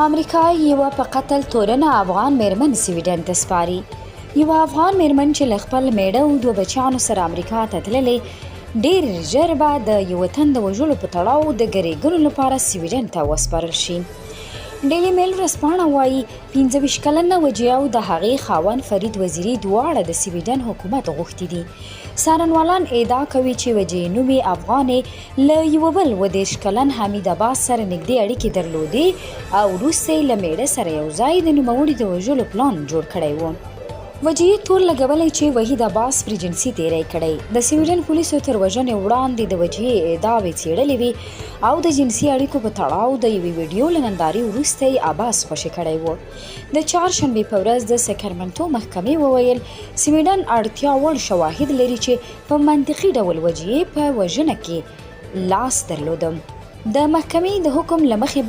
امریکا یوه په قتل تورنه افغان میرمن سویډن ته سپاري. یوه افغان میرمن چې له خپل میړه او دوه بچیانو سره امریکا ته تللې، ډېر ژر به د یوه تن د وژلو په تړاو د ګرېګرو لپاره سویډن ته وسپارل شي. ډیلی میل ورځپاڼه وایي 25 کلنه وجیه او د هغې خاوند فرید وزیري دواړه د سویډن حکومت غوښتي دي. څارنوالان ادعا کوي چې وجیه نومې افغانې له یوه بل 30 کلن حمید عباس سره نږدې اړیکې درلودې او وروسته یې له میړه سره یو ځای د نوموړي د وژلو پلان جوړ کړی و. وجیه تور لګولی چې وحید عباس پرې جنسي تیری کړی. د سویډن پولیسو تر وژنې وړاندې د وجیه ادعاوې څېړلې وې او د جنسي اړیکو په تړاو د یوې ویډیو له نندارې وروسته یې عباس خوشې کړی و. د چهارشنبې په ورځ د سکرمنټو محکمې وویل سویډن اړتیا وړ شواهد لري چې په منطقي ډول وجیه په وژنه کې لاس درلودم. د محکمې د حکم له مخې